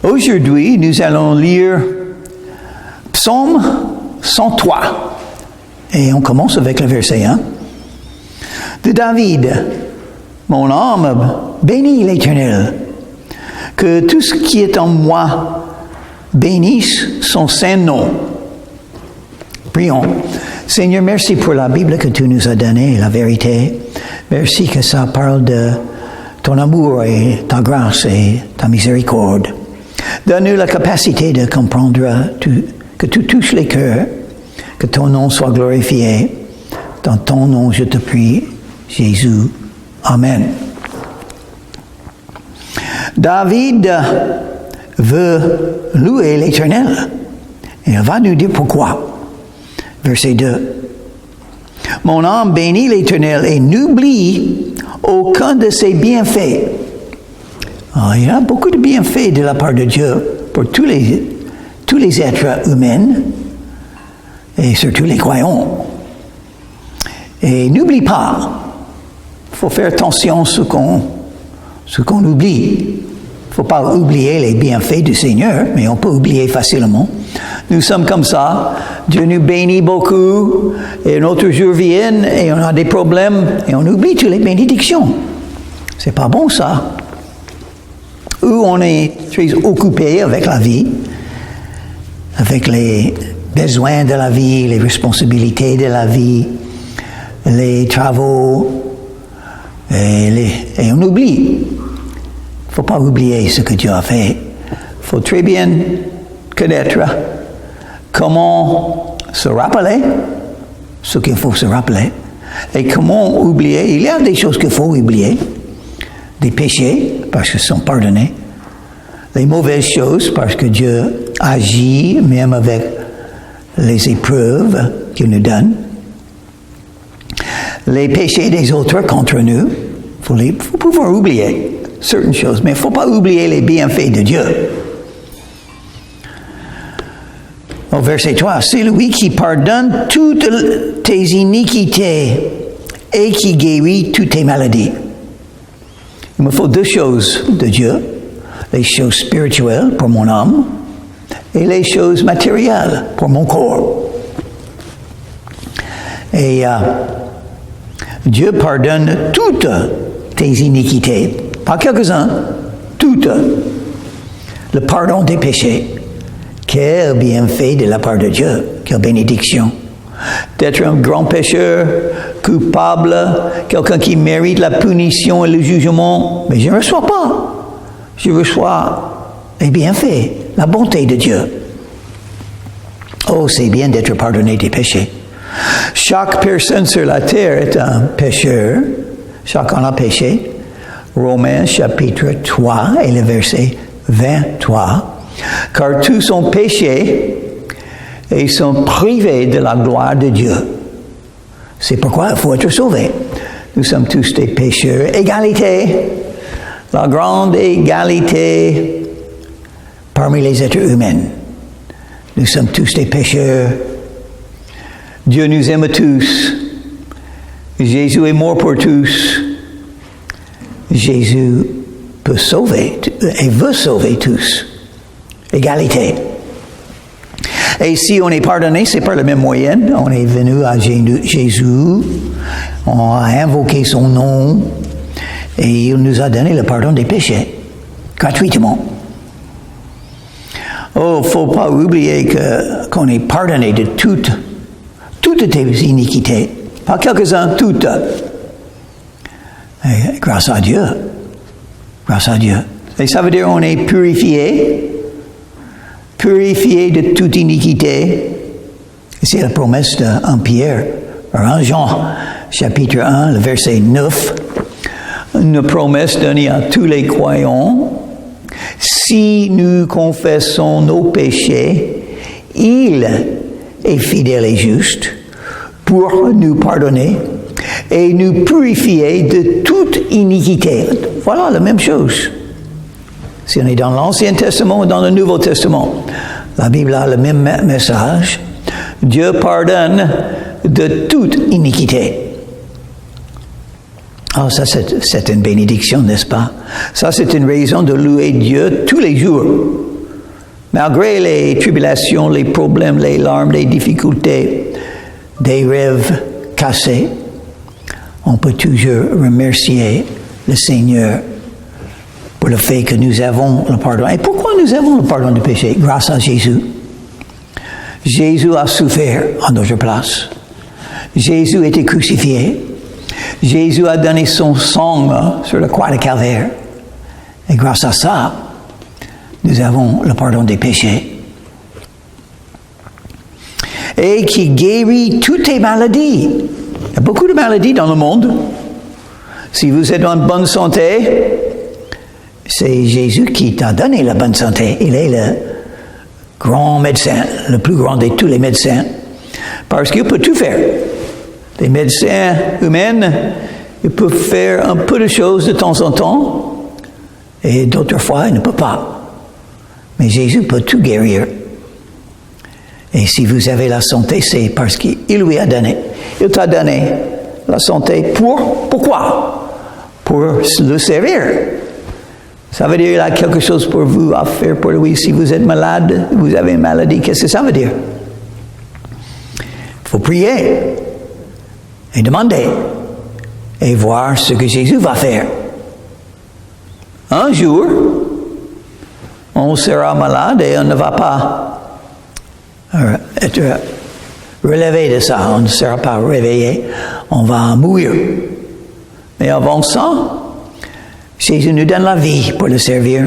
Aujourd'hui, nous allons lire Psaume 103. Et on commence avec le verset 1. De David, mon âme bénit l'Éternel. Que tout ce qui est en moi bénisse son saint nom. Prions. Seigneur, merci pour la Bible que tu nous as donnée, la vérité. Merci que ça parle de ton amour et ta grâce et ta miséricorde. Donne-nous la capacité de comprendre que tu touches les cœurs, que ton nom soit glorifié. Dans ton nom, je te prie, Jésus. Amen. David veut louer l'Éternel. Et il va nous dire pourquoi. Verset 2. Mon âme bénit l'Éternel et n'oublie aucun de ses bienfaits. Alors, il y a beaucoup de bienfaits de la part de Dieu pour tous les êtres humains et surtout les croyants. Et n'oublie pas, il faut faire attention à ce qu'on oublie. Il ne faut pas oublier les bienfaits du Seigneur, mais on peut oublier facilement. Nous sommes comme ça. Dieu nous bénit beaucoup, et notre jour vient, et on a des problèmes, et on oublie toutes les bénédictions. C'est pas bon ça. Ou on est très occupé avec la vie, avec les besoins de la vie, les responsabilités de la vie, les travaux, et on oublie. Il ne faut pas oublier ce que Dieu a fait. Il faut très bien connaître comment se rappeler ce qu'il faut se rappeler et comment oublier. Il y a des choses qu'il faut oublier, des péchés parce qu'ils sont pardonnés, les mauvaises choses parce que Dieu agit même avec les épreuves qu'il nous donne, les péchés des autres contre nous. Il faut pouvoir oublier certaines choses, mais il ne faut pas oublier les bienfaits de Dieu. Au verset 3, c'est lui qui pardonne toutes tes iniquités et qui guérit toutes tes maladies. Il me faut deux choses de Dieu, les choses spirituelles pour mon âme et les choses matérielles pour mon corps. Et Dieu pardonne toutes tes iniquités, pas quelques-uns, toutes. Le pardon des péchés. Quel bienfait de la part de Dieu, quelle bénédiction. D'être un grand pécheur, coupable, quelqu'un qui mérite la punition et le jugement, mais je ne reçois pas. Je reçois les bienfaits, la bonté de Dieu. Oh, c'est bien d'être pardonné des péchés. Chaque personne sur la terre est un pécheur. Chacun a péché. Romains chapitre 3 et le verset 23. Car tous ont péché et sont privés de la gloire de Dieu. C'est pourquoi il faut être sauvé. Nous sommes tous des pécheurs. Égalité, la grande égalité parmi les êtres humains. Nous sommes tous des pécheurs. Dieu nous aime tous. Jésus est mort pour tous. Jésus peut sauver et veut sauver tous. Égalité. Et si on est pardonné, c'est par le même moyen. On est venu à Jésus, on a invoqué son nom, et il nous a donné le pardon des péchés, gratuitement. Oh, il ne faut pas oublier qu'on est pardonné de toutes tes iniquités. Pas quelques-uns, toutes. Et grâce à Dieu. Grâce à Dieu. Et ça veut dire qu'on est purifié de toute iniquité. C'est la promesse de Pierre, 1 Jean, chapitre 1, le verset 9. Une promesse donnée à tous les croyants. Si nous confessons nos péchés, il est fidèle et juste pour nous pardonner et nous purifier de toute iniquité. Voilà la même chose. Si on est dans l'Ancien Testament ou dans le Nouveau Testament, la Bible a le même message. Dieu pardonne de toute iniquité. Oh, ça c'est une bénédiction, n'est-ce pas? Ça c'est une raison de louer Dieu tous les jours. Malgré les tribulations, les problèmes, les larmes, les difficultés, des rêves cassés, on peut toujours remercier le Seigneur pour le fait que nous avons le pardon. Et pourquoi nous avons le pardon du péché? Grâce à Jésus. Jésus a souffert en notre place. Jésus a été crucifié. Jésus a donné son sang sur la croix de Calvaire. Et grâce à ça, nous avons le pardon des péchés. Et qui guérit toutes les maladies. Il y a beaucoup de maladies dans le monde. Si vous êtes en bonne santé, c'est Jésus qui t'a donné la bonne santé. Il est le grand médecin, le plus grand de tous les médecins, parce qu'il peut tout faire. Les médecins humains, ils peuvent faire un peu de choses de temps en temps, et d'autres fois, ils ne peuvent pas. Mais Jésus peut tout guérir. Et si vous avez la santé, c'est parce qu'il lui a donné. Il t'a donné la santé pourquoi? Pour le servir. Ça veut dire qu'il a quelque chose pour vous à faire pour lui. Si vous êtes malade, vous avez une maladie, qu'est-ce que ça veut dire? Il faut prier et demander et voir ce que Jésus va faire. Un jour, on sera malade et on ne va pas être relevé de ça. On ne sera pas réveillé. On va mourir. Mais avant ça, Jésus nous donne la vie pour le servir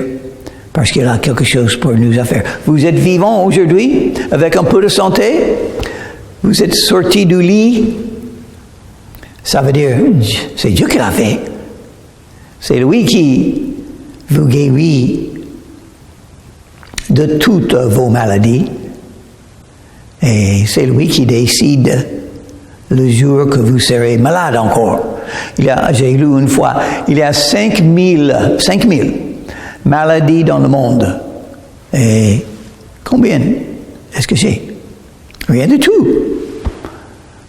parce qu'il a quelque chose pour nous à faire. Vous êtes vivant aujourd'hui avec un peu de santé. Vous êtes sorti du lit. Ça veut dire, c'est Dieu qui l'a fait. C'est lui qui vous guérit de toutes vos maladies. Et c'est lui qui décide le jour que vous serez malade encore. J'ai lu une fois, il y a 5000 maladies dans le monde. Et combien est-ce que j'ai? Rien du tout.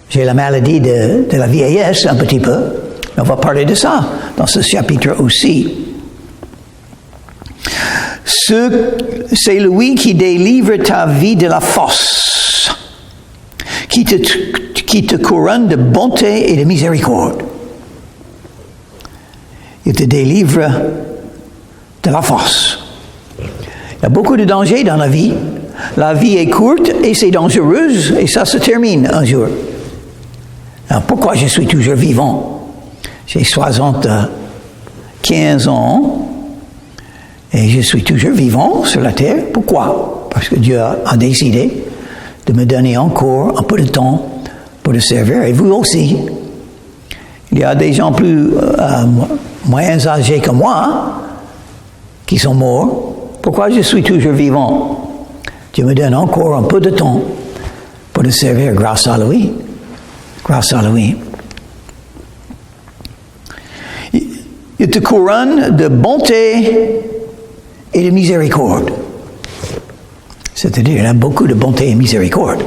J'ai la maladie de la vieillesse un petit peu. On va parler de ça dans ce chapitre aussi. C'est lui qui délivre ta vie de la fosse, qui te couronne de bonté et de miséricorde. Il te délivre de la fosse. Il y a beaucoup de dangers dans la vie. La vie est courte et c'est dangereuse et ça se termine un jour. Alors pourquoi je suis toujours vivant? J'ai 75 ans et je suis toujours vivant sur la terre. Pourquoi? Parce que Dieu a décidé de me donner encore un peu de temps pour le servir. Et vous aussi. Il y a des gens plus moyens âgés que moi qui sont morts. Pourquoi je suis toujours vivant? Dieu me donne encore un peu de temps pour le servir grâce à lui. Grâce à lui. Il te couronne de bonté et de miséricorde. C'est-à-dire, il a beaucoup de bonté et miséricorde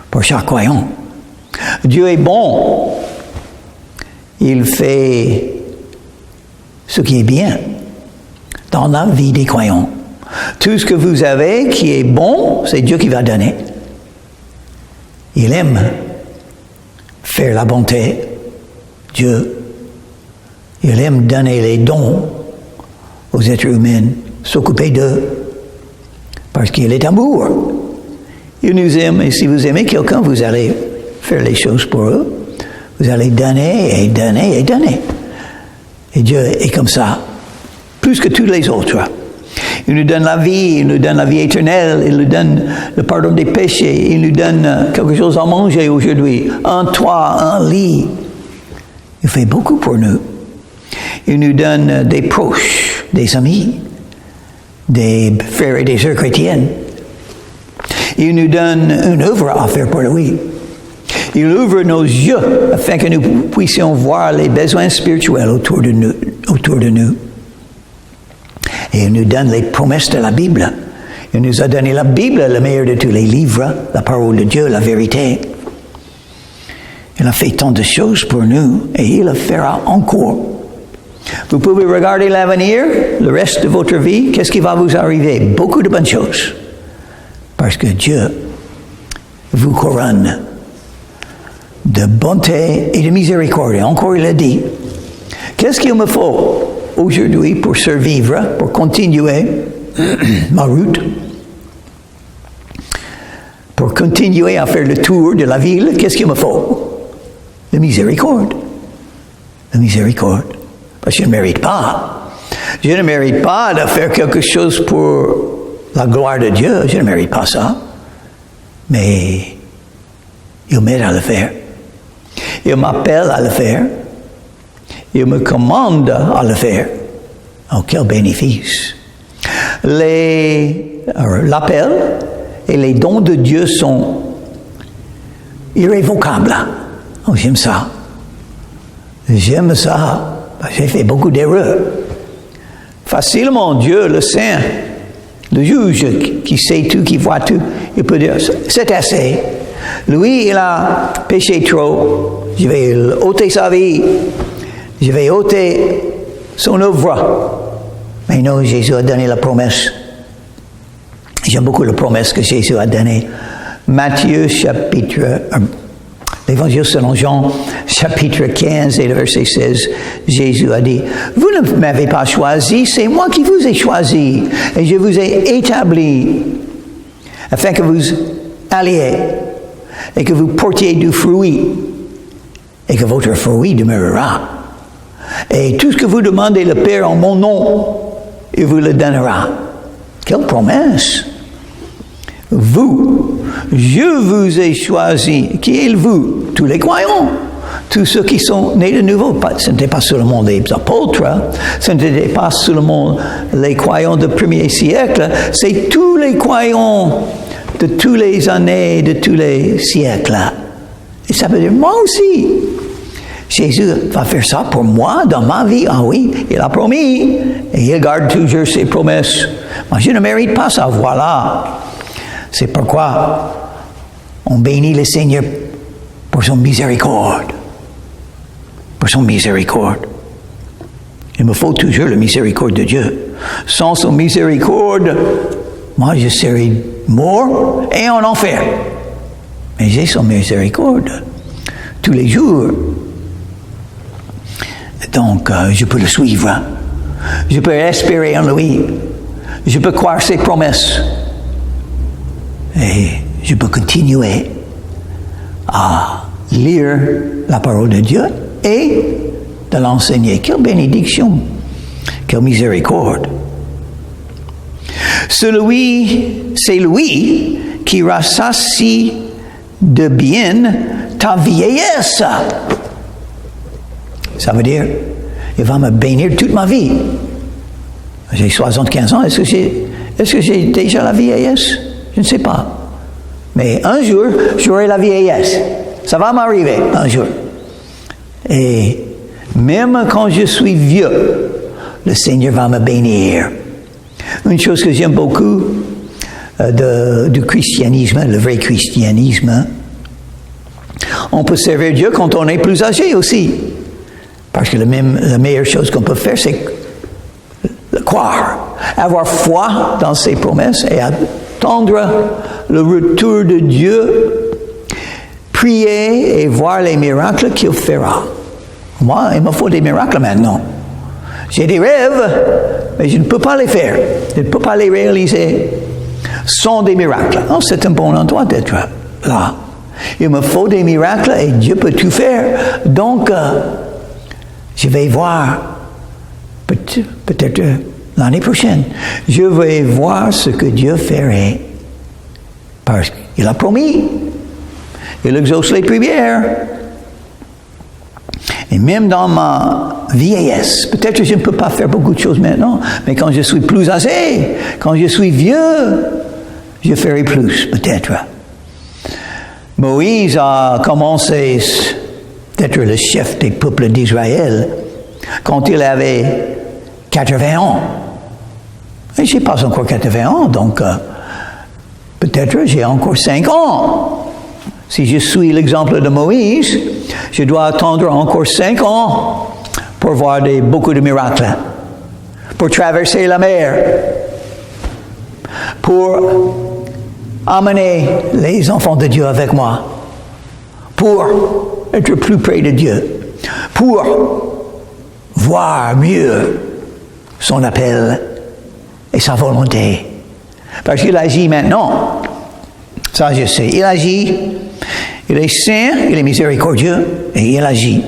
pour chaque croyant. Dieu est bon. Il fait ce qui est bien dans la vie des croyants. Tout ce que vous avez qui est bon, c'est Dieu qui va donner. Il aime faire la bonté. Dieu, il aime donner les dons aux êtres humains, s'occuper d'eux, parce qu'il est amour. Il nous aime, et si vous aimez quelqu'un, vous allez faire les choses pour eux. Vous allez donner et donner et donner. Et Dieu est comme ça, plus que tous les autres. Il nous donne la vie, il nous donne la vie éternelle, il nous donne le pardon des péchés, il nous donne quelque chose à manger aujourd'hui, un toit, un lit. Il fait beaucoup pour nous. Il nous donne des proches, des amis, des frères et des sœurs chrétiennes. Il nous donne une œuvre à faire pour lui. Il ouvre nos yeux afin que nous puissions voir les besoins spirituels autour de nous. Et il nous donne les promesses de la Bible. Il nous a donné la Bible, le meilleur de tous les livres, la parole de Dieu, la vérité. Il a fait tant de choses pour nous et il le fera encore. Vous pouvez regarder l'avenir, le reste de votre vie, qu'est-ce qui va vous arriver? Beaucoup de bonnes choses. Parce que Dieu vous couronne de bonté et de miséricorde. Encore il a dit, qu'est-ce qu'il me faut aujourd'hui pour survivre, pour continuer ma route, pour continuer à faire le tour de la ville? Qu'est-ce qu'il me faut? La miséricorde. La miséricorde. Parce que je ne mérite pas. Je ne mérite pas de faire quelque chose pour la gloire de Dieu. Je ne mérite pas ça. Mais il m'aide à le faire. Il m'appelle à le faire. Il me commande à le faire. Oh, quel bénéfice. L'appel et les dons de Dieu sont irrévocables. Oh, j'aime ça. J'aime ça. J'ai fait beaucoup d'erreurs. Facilement, Dieu, le Saint, le juge qui sait tout, qui voit tout, il peut dire, c'est assez. Lui, il a péché trop. Je vais ôter sa vie. Je vais ôter son œuvre. Mais non, Jésus a donné la promesse. J'aime beaucoup la promesse que Jésus a donnée. Matthieu chapitre... L'Évangile selon Jean, chapitre 15 et le verset 16, Jésus a dit, « Vous ne m'avez pas choisi, c'est moi qui vous ai choisi, et je vous ai établi, afin que vous alliez, et que vous portiez du fruit, et que votre fruit demeurera. Et tout ce que vous demandez le Père en mon nom, il vous le donnera. » Quelle promesse! Vous, je vous ai choisi. Qui est vous? Tous les croyants. Tous ceux qui sont nés de nouveau. Ce n'était pas seulement les apôtres. Ce n'était pas seulement les croyants du premier siècle. C'est tous les croyants de toutes les années, de tous les siècles. Et ça veut dire, moi aussi. Jésus va faire ça pour moi dans ma vie. Ah oui, il a promis. Et il garde toujours ses promesses. Moi, je ne mérite pas ça. Voilà. C'est pourquoi on bénit le Seigneur pour son miséricorde. Pour son miséricorde. Il me faut toujours la miséricorde de Dieu. Sans son miséricorde, moi je serais mort et en enfer. Mais j'ai son miséricorde tous les jours. Donc, je peux le suivre. Je peux espérer en lui. Je peux croire ses promesses. Et je peux continuer à lire la parole de Dieu et de l'enseigner. Quelle bénédiction, quelle miséricorde. C'est lui qui rassasie de bien ta vieillesse. Ça veut dire, il va me bénir toute ma vie. J'ai 75 ans, est-ce que j'ai déjà la vieillesse? Je ne sais pas. Mais un jour, j'aurai la vieillesse. Ça va m'arriver un jour. Et même quand je suis vieux, le Seigneur va me bénir. Une chose que j'aime beaucoup du christianisme, le vrai christianisme, on peut servir Dieu quand on est plus âgé aussi. Parce que la meilleure chose qu'on peut faire, c'est le croire. Avoir foi dans ses promesses et attendre le retour de Dieu, prier et voir les miracles qu'il fera. Moi, il me faut des miracles maintenant. J'ai des rêves, mais je ne peux pas les faire. Je ne peux pas les réaliser sans des miracles. Oh, c'est un bon endroit d'être là. Il me faut des miracles et Dieu peut tout faire. Donc, je vais voir peut-être l'année prochaine. Je vais voir ce que Dieu ferait. Parce qu'il a promis. Il exauce les prières. Et même dans ma vieillesse, peut-être que je ne peux pas faire beaucoup de choses maintenant, mais quand je suis plus âgé, quand je suis vieux, je ferai plus, peut-être. Moïse a commencé d'être le chef des peuples d'Israël quand il avait 80 ans. Et je n'ai pas encore 80 ans, donc peut-être j'ai encore 5 ans. Si je suis l'exemple de Moïse, je dois attendre encore 5 ans pour voir beaucoup de miracles, pour traverser la mer, pour amener les enfants de Dieu avec moi pour être plus près de Dieu, pour voir mieux son appel et sa volonté. Parce qu'il agit maintenant. Ça, je sais. Il agit. Il est saint, il est miséricordieux et il agit.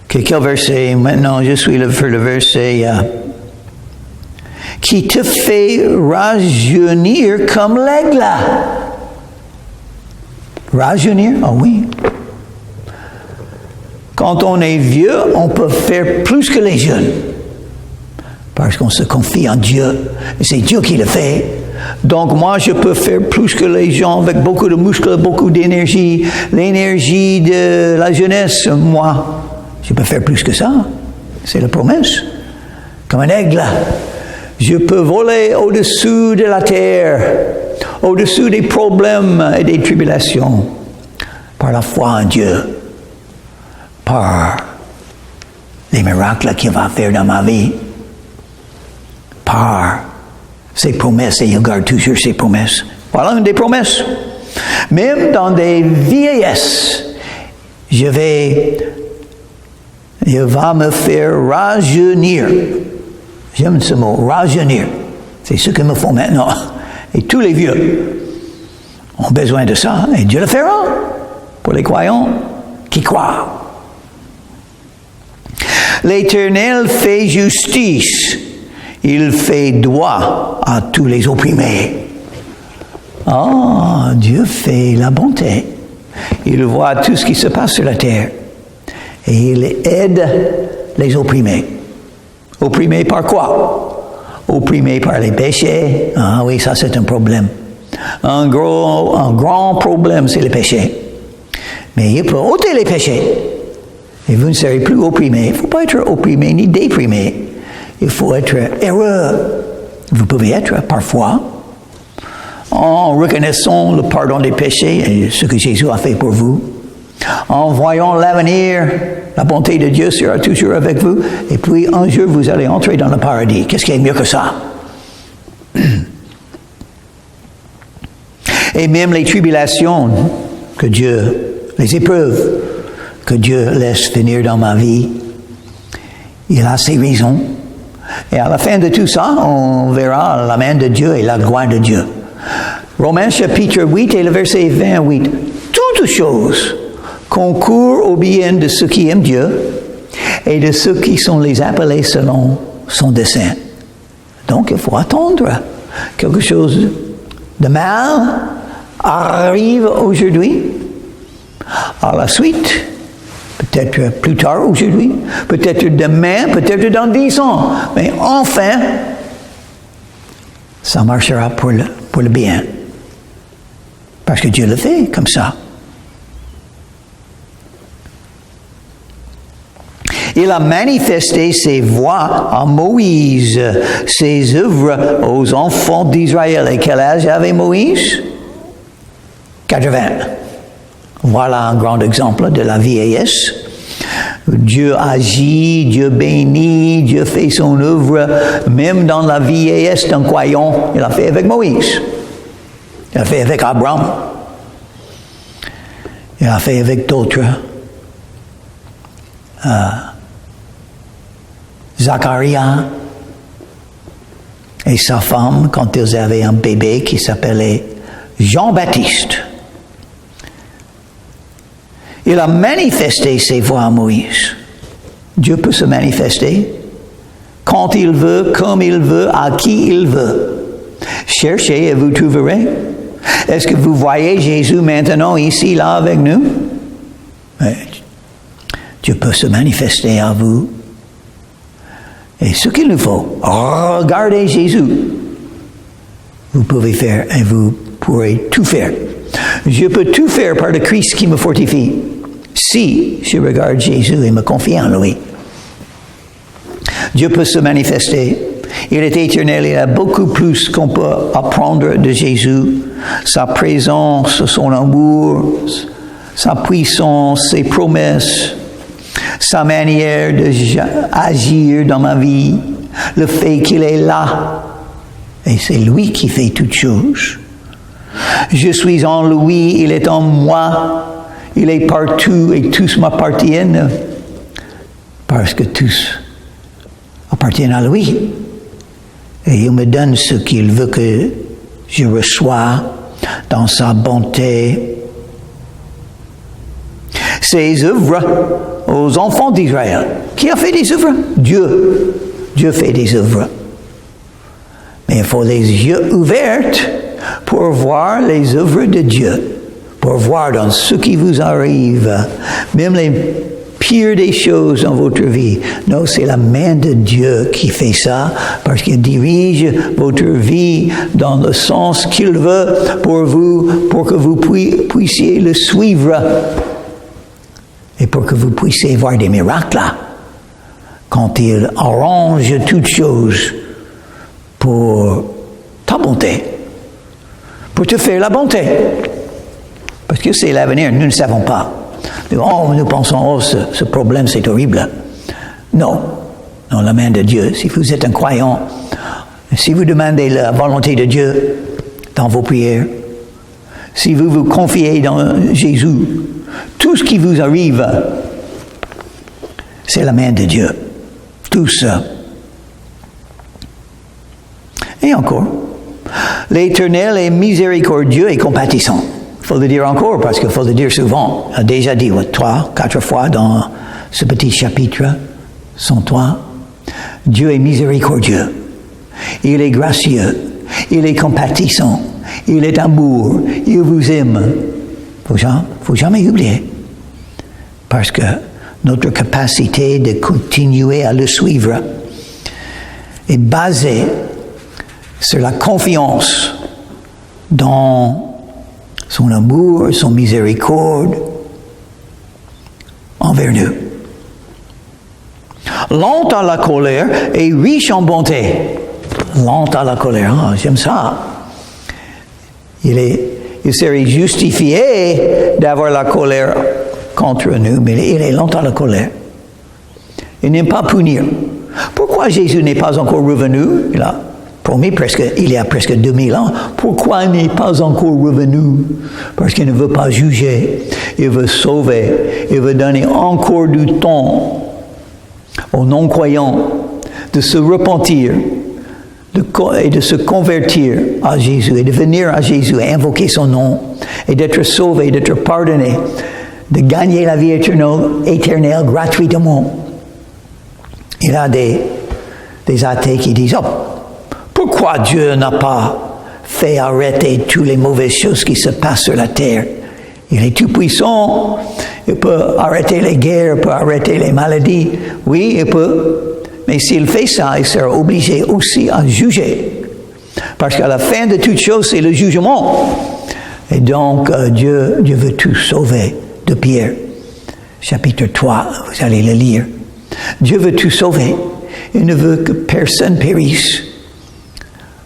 Quel verset? Maintenant, je suis le verset qui te fait rajeunir comme l'aigle. Rajeunir? Ah oui. Quand on est vieux, on peut faire plus que les jeunes. Parce qu'on se confie en Dieu. Et c'est Dieu qui le fait. Donc moi, je peux faire plus que les gens avec beaucoup de muscles, beaucoup d'énergie. L'énergie de la jeunesse, moi, je peux faire plus que ça. C'est la promesse. Comme un aigle. Je peux voler au-dessus de la terre, au-dessus des problèmes et des tribulations, par la foi en Dieu, par les miracles qu'il va faire dans ma vie, par ses promesses, et il garde toujours ses promesses. Voilà une des promesses. Même dans des vieillesses, il va me faire rajeunir. J'aime ce mot, rajeunir. C'est ce qu'il me faut maintenant. Et tous les vieux ont besoin de ça. Et Dieu le fera pour les croyants qui croient. L'Éternel fait justice. Il fait droit à tous les opprimés. Ah, Dieu fait la bonté. Il voit tout ce qui se passe sur la terre. Et il aide les opprimés. Opprimés par quoi? Opprimés par les péchés. Ah oui, ça c'est un problème. Un grand problème, c'est le péché. Mais il peut ôter les péchés. Et vous ne serez plus opprimés. Il ne faut pas être opprimé ni déprimé. Il faut être heureux. Vous pouvez être parfois en reconnaissant le pardon des péchés et ce que Jésus a fait pour vous. En voyant l'avenir, la bonté de Dieu sera toujours avec vous. Et puis un jour, vous allez entrer dans le paradis. Qu'est-ce qui est mieux que ça? Et même les tribulations que Dieu, les épreuves que Dieu laisse venir dans ma vie, il a ses raisons. Et à la fin de tout ça, on verra la main de Dieu et la gloire de Dieu. Romains chapitre 8 et le verset 28. Toutes choses concourent au bien de ceux qui aiment Dieu et de ceux qui sont les appelés selon son dessein. Donc il faut attendre. Quelque chose de mal arrive aujourd'hui. À la suite, peut-être plus tard aujourd'hui, peut-être demain, peut-être dans 10 ans. Mais enfin, ça marchera pour le bien. Parce que Dieu le fait comme ça. Il a manifesté ses voies à Moïse, ses œuvres aux enfants d'Israël. Et quel âge avait Moïse? 80. Voilà un grand exemple de la vieillesse. Dieu agit, Dieu bénit, Dieu fait son œuvre, même dans la vieillesse d'un croyant. Il l'a fait avec Moïse. Il l'a fait avec Abraham. Il l'a fait avec d'autres. Zacharie et sa femme, quand ils avaient un bébé qui s'appelait Jean-Baptiste. Il a manifesté ses voies à Moïse. Dieu peut se manifester quand il veut, comme il veut, à qui il veut. Cherchez et vous trouverez. Est-ce que vous voyez Jésus maintenant ici, là, avec nous? Dieu peut se manifester à vous. Et ce qu'il nous faut, regardez Jésus. Vous pouvez faire et vous pourrez tout faire. Je peux tout faire par le Christ qui me fortifie. Si je regarde Jésus et me confie en lui. Dieu peut se manifester. Il est éternel, il a beaucoup plus qu'on peut apprendre de Jésus. Sa présence, son amour, sa puissance, ses promesses, sa manière d'agir dans ma vie, le fait qu'il est là, et c'est lui qui fait toutes choses. Je suis en lui, il est en moi, il est partout et tous m'appartiennent, parce que tous appartiennent à lui. Et il me donne ce qu'il veut que je reçois dans sa bonté. Ses œuvres aux enfants d'Israël. Qui a fait des œuvres? Dieu. Dieu fait des œuvres. Mais il faut les yeux ouverts pour voir les œuvres de Dieu, pour voir dans ce qui vous arrive, même les pires des choses dans votre vie. Non, c'est la main de Dieu qui fait ça, parce qu'il dirige votre vie dans le sens qu'il veut pour vous, pour que vous puissiez le suivre et pour que vous puissiez voir des miracles quand il arrange toutes choses pour ta bonté, pour te faire la bonté. Parce que c'est l'avenir, nous ne savons pas. Nous pensons, oh, ce problème, c'est horrible. Non, dans la main de Dieu. Si vous êtes un croyant, si vous demandez la volonté de Dieu dans vos prières, si vous vous confiez dans Jésus, tout ce qui vous arrive, c'est la main de Dieu. Tout ça. Et encore, l'Éternel est miséricordieux et compatissant. Il faut le dire encore, parce qu'il faut le dire souvent. On a déjà dit 3-4 fois dans ce petit chapitre 103. Dieu est miséricordieux. Il est gracieux. Il est compatissant. Il est amour. Il vous aime. Faut jamais oublier. Parce que notre capacité de continuer à le suivre est basée sur la confiance dans son amour, son miséricorde envers nous. Lent à la colère et riche en bonté. Lent à la colère, j'aime ça. Il serait justifié d'avoir la colère contre nous, mais il est lent à la colère. Il n'aime pas punir. Pourquoi Jésus n'est pas encore revenu? Il a promis il y a presque 2000 ans. Pourquoi il n'est pas encore revenu? Parce qu'il ne veut pas juger. Il veut sauver. Il veut donner encore du temps aux non-croyants de se repentir et de se convertir à Jésus et de venir à Jésus et invoquer son nom et d'être sauvé, d'être pardonné, de gagner la vie éternelle gratuitement. Il y a des athées qui disent, pourquoi Dieu n'a pas fait arrêter toutes les mauvaises choses qui se passent sur la terre? Il est tout puissant, il peut arrêter les guerres, il peut arrêter les maladies. Oui, il peut, mais s'il fait ça, il sera obligé aussi à juger. Parce qu'à la fin de toute chose, c'est le jugement. Et donc, Dieu veut tout sauver. De Pierre, chapitre 3, vous allez le lire. Dieu veut tout sauver. Il ne veut que personne périsse.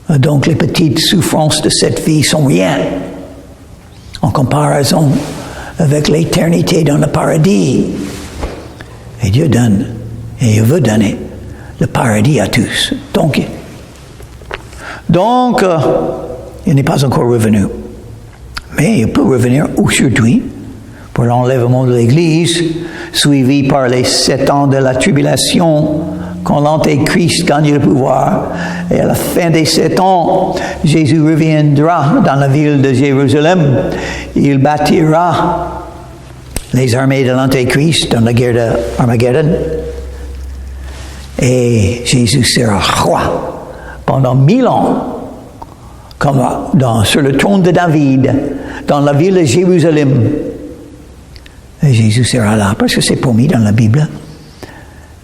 Donc les petites souffrances de cette vie sont rien en comparaison avec l'éternité dans le paradis. Et Dieu donne, et il veut donner le paradis à tous. Donc il n'est pas encore revenu. Mais il peut revenir aujourd'hui pour l'enlèvement de l'Église, suivi par les 7 ans de la tribulation, quand l'Antéchrist gagne le pouvoir. Et à la fin des 7 ans, Jésus reviendra dans la ville de Jérusalem. Il bâtira les armées de l'Antéchrist dans la guerre d'Armageddon. Et Jésus sera roi pendant 1000 ans, comme sur le trône de David, dans la ville de Jérusalem. Et Jésus sera là, parce que c'est promis dans la Bible.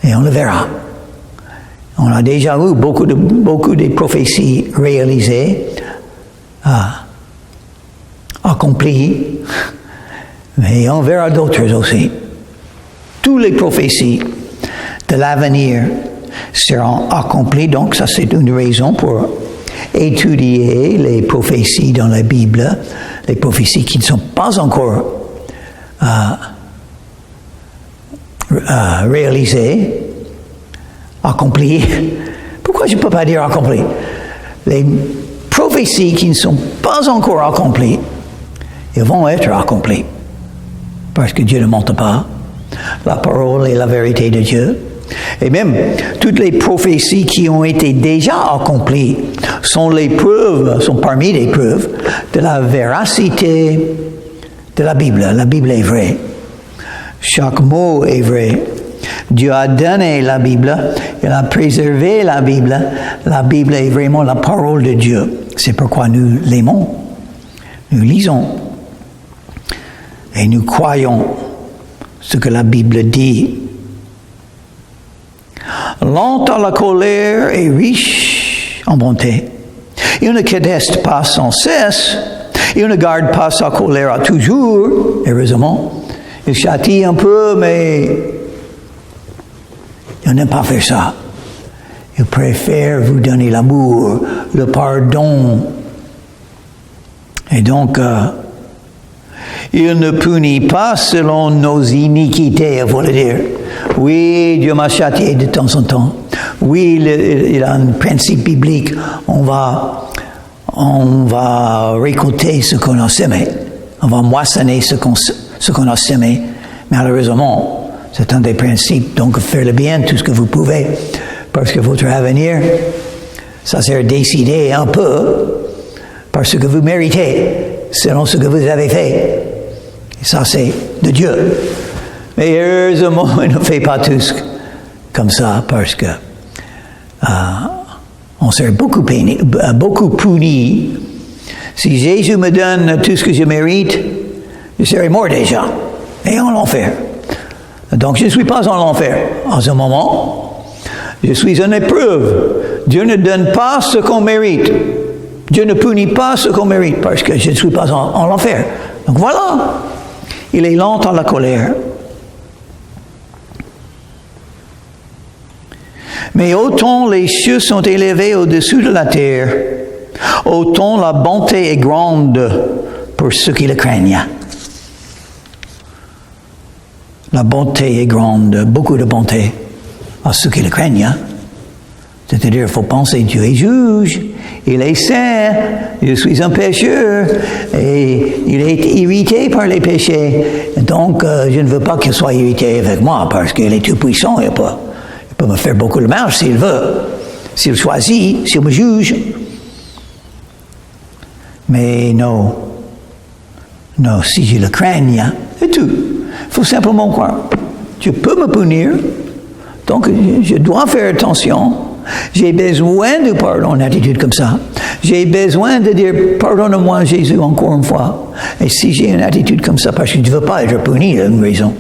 Et on le verra. On a déjà eu beaucoup de prophéties réalisées, accomplies, mais on verra d'autres aussi. Toutes les prophéties de l'avenir seront accomplies, donc ça c'est une raison pour étudier les prophéties dans la Bible, les prophéties qui ne sont pas encore réalisées, accomplies, Pourquoi je ne peux pas dire accompli? Les prophéties qui ne sont pas encore accomplies, elles vont être accomplies. Parce que Dieu ne mente pas. La parole est la vérité de Dieu. Et même, toutes les prophéties qui ont été déjà accomplies sont parmi les preuves de la véracité de la Bible. La Bible est vraie. Chaque mot est vrai. Dieu a donné la Bible, il a préservé la Bible. La Bible est vraiment la parole de Dieu. C'est pourquoi nous l'aimons. Nous lisons et nous croyons ce que la Bible dit. Lent à la colère et riche en bonté. Il ne conteste pas sans cesse. Il ne garde pas sa colère à toujours, heureusement. Il châtie un peu, mais il n'aime pas faire ça. Il préfère vous donner l'amour, le pardon. Et donc, il ne punit pas selon nos iniquités, il faut le dire. Oui, Dieu m'a châtié de temps en temps. Oui, il a un principe biblique. On va récolter ce qu'on a semé. On va moissonner ce qu'on a semé. Malheureusement, c'est un des principes. Donc, faire le bien, tout ce que vous pouvez. Parce que votre avenir, ça sera décidé un peu par ce que vous méritez, selon ce que vous avez fait. Et ça, c'est de Dieu. Mais heureusement, il ne fait pas tous comme ça, parce que on serait beaucoup puni. Si Jésus me donne tout ce que je mérite, je serais mort déjà, et en l'enfer. Donc je ne suis pas en l'enfer en ce moment. Je suis en épreuve. Dieu ne donne pas ce qu'on mérite. Dieu ne punit pas ce qu'on mérite, parce que je ne suis pas en l'enfer. Donc voilà, il est lent à la colère. Mais autant les cieux sont élevés au-dessus de la terre, autant la bonté est grande pour ceux qui le craignent. La bonté est grande, beaucoup de bonté à ceux qui le craignent. C'est-à-dire, il faut penser, Dieu est juge, il est saint, je suis un pécheur, et il est irrité par les péchés. Donc, je ne veux pas qu'il soit irrité avec moi, parce qu'il est tout puissant, il peut me faire beaucoup de mal s'il veut, s'il choisit, s'il me juge. Mais non, si je le craigne, c'est tout. Il faut simplement croire. Dieu peut me punir, donc je dois faire attention. J'ai besoin de pardon, une attitude comme ça. J'ai besoin de dire, pardonne-moi Jésus encore une fois. Et si j'ai une attitude comme ça, parce que je ne veux pas être puni, il y a une raison.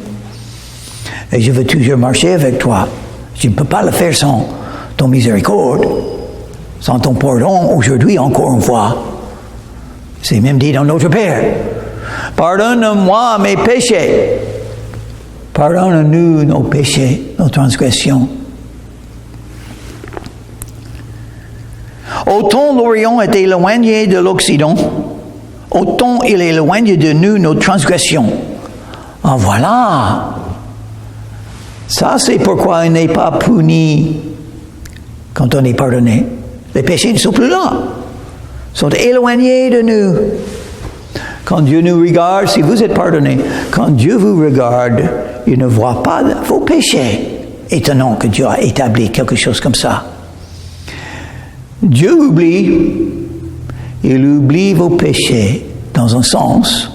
Et je veux toujours marcher avec toi. Je ne peux pas le faire sans ton miséricorde, sans ton pardon aujourd'hui encore une fois. C'est même dit dans notre Père. Pardonne-moi mes péchés. Pardonne-nous nos péchés, nos transgressions. Autant l'Orient est éloigné de l'Occident, autant il éloigne de nous nos transgressions. En voilà. Ça, c'est pourquoi il n'est pas puni quand on est pardonné. Les péchés ne sont plus là. Ils sont éloignés de nous. Quand Dieu nous regarde, si vous êtes pardonné, quand Dieu vous regarde, il ne voit pas vos péchés. Étonnant que Dieu a établi quelque chose comme ça. Dieu oublie. Il oublie vos péchés dans un sens,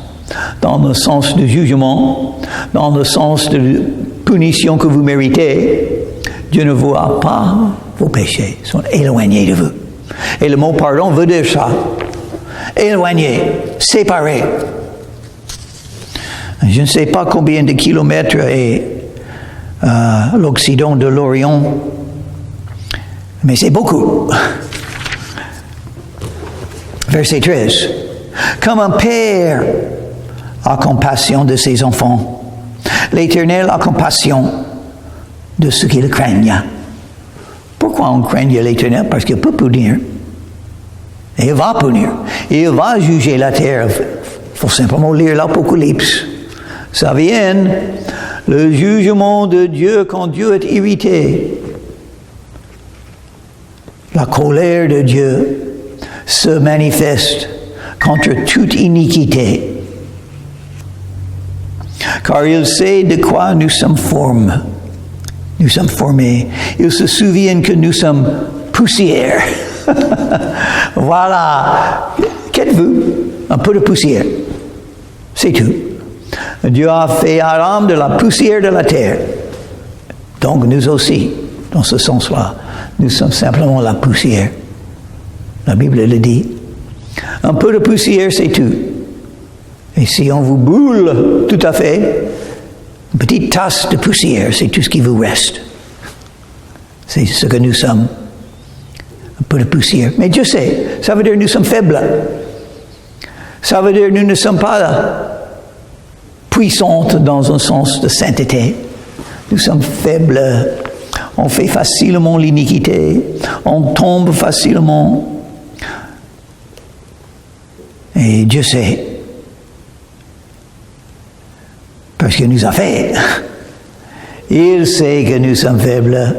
dans le sens du jugement, dans le sens de punition que vous méritez. Dieu ne voit pas vos péchés, ils sont éloignés de vous. Et le mot pardon veut dire ça. Éloigné, séparé. Je ne sais pas combien de kilomètres est l'Occident de l'Orient, mais c'est beaucoup. Verset 13. Comme un père a compassion de ses enfants, l'Éternel a compassion de ceux qui le craignent. Pourquoi on craigne l'Éternel? Parce qu'il peut punir. Et il va punir. Il va juger la terre. Il faut simplement lire l'Apocalypse. Ça vient, le jugement de Dieu quand Dieu est irrité. la colère de Dieu se manifeste contre toute iniquité. Car il sait de quoi nous sommes formés. Nous sommes formés. Il se souvient que nous sommes poussière. Voilà. Qu'êtes-vous? Un peu de poussière. C'est tout. Dieu a fait Adam de la poussière de la terre. Donc nous aussi, dans ce sens-là, nous sommes simplement la poussière. La Bible le dit. Un peu de poussière, c'est tout. Et si on vous brûle tout à fait, une petite tasse de poussière, c'est tout ce qui vous reste. C'est ce que nous sommes. Un peu de poussière. Mais Dieu sait, ça veut dire que nous sommes faibles. Ça veut dire que nous ne sommes pas puissantes dans un sens de sainteté. Nous sommes faibles. On fait facilement l'iniquité. On tombe facilement. Et Dieu sait. Parce qu'il nous a fait. Il sait que nous sommes faibles.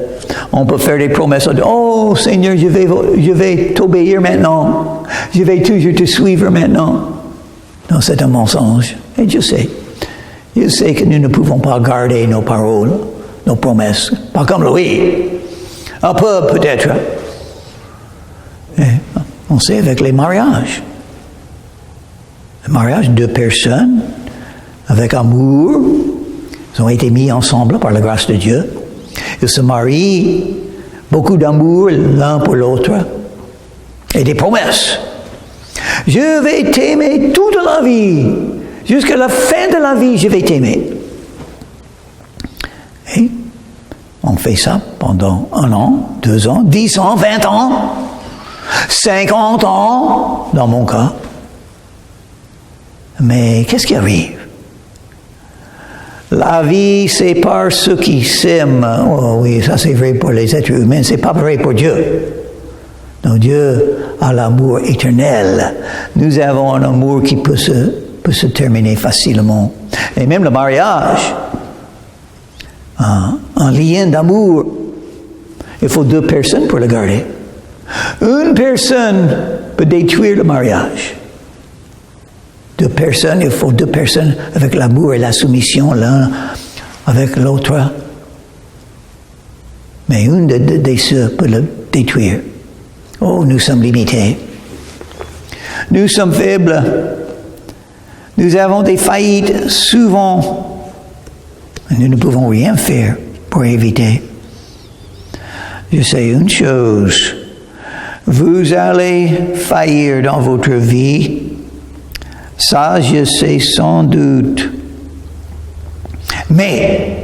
On peut faire des promesses. Oh Seigneur, je vais t'obéir maintenant. Je vais toujours te suivre maintenant. Non, c'est un mensonge. Et Dieu sait. Il sait que nous ne pouvons pas garder nos paroles, nos promesses. Pas comme lui. Un peu peut-être. Et on sait avec les mariages. Le mariage de personnes avec amour, ils ont été mis ensemble par la grâce de Dieu. Ils se marient, beaucoup d'amour l'un pour l'autre, et des promesses. Je vais t'aimer toute la vie, jusqu'à la fin de la vie, je vais t'aimer. Et on fait ça pendant 1 an, 2 ans, 10 ans, 20 ans, 50 ans, dans mon cas. Mais qu'est-ce qui arrive? La vie, c'est par ceux qui s'aiment. Oh oui, ça c'est vrai pour les êtres humains, c'est pas vrai pour Dieu. Donc Dieu a l'amour éternel. Nous avons un amour qui peut se terminer facilement. Et même le mariage, un lien d'amour, il faut 2 personnes pour le garder. Une personne peut détruire le mariage. 2 personnes, il faut 2 personnes avec l'amour et la soumission l'un avec l'autre. Mais une des deux peut le détruire. Oh, nous sommes limités. Nous sommes faibles. Nous avons des faillites souvent. Nous ne pouvons rien faire pour éviter. Je sais une chose. Vous allez faillir dans votre vie. Ça, je sais sans doute. Mais,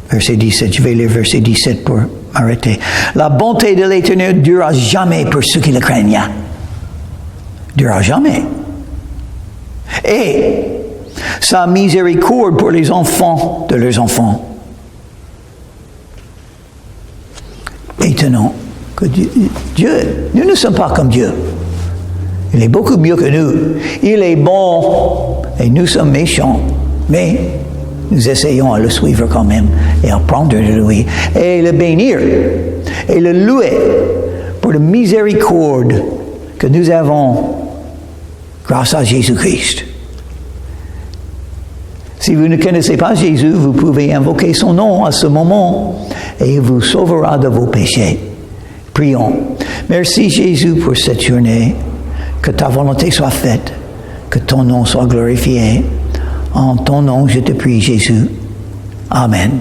verset 17, je vais lire verset 17 pour m'arrêter. La bonté de l'Éternel durera jamais pour ceux qui le craignent. Durera jamais. Et sa miséricorde pour les enfants de leurs enfants. Étonnant que Dieu, nous ne sommes pas comme Dieu. Il est beaucoup mieux que nous. Il est bon et nous sommes méchants. Mais nous essayons à le suivre quand même et à apprendre de lui et le bénir et le louer pour la miséricorde que nous avons grâce à Jésus-Christ. Si vous ne connaissez pas Jésus, vous pouvez invoquer son nom à ce moment et il vous sauvera de vos péchés. Prions. Merci Jésus pour cette journée. Que ta volonté soit faite, que ton nom soit glorifié. En ton nom, je te prie, Jésus. Amen.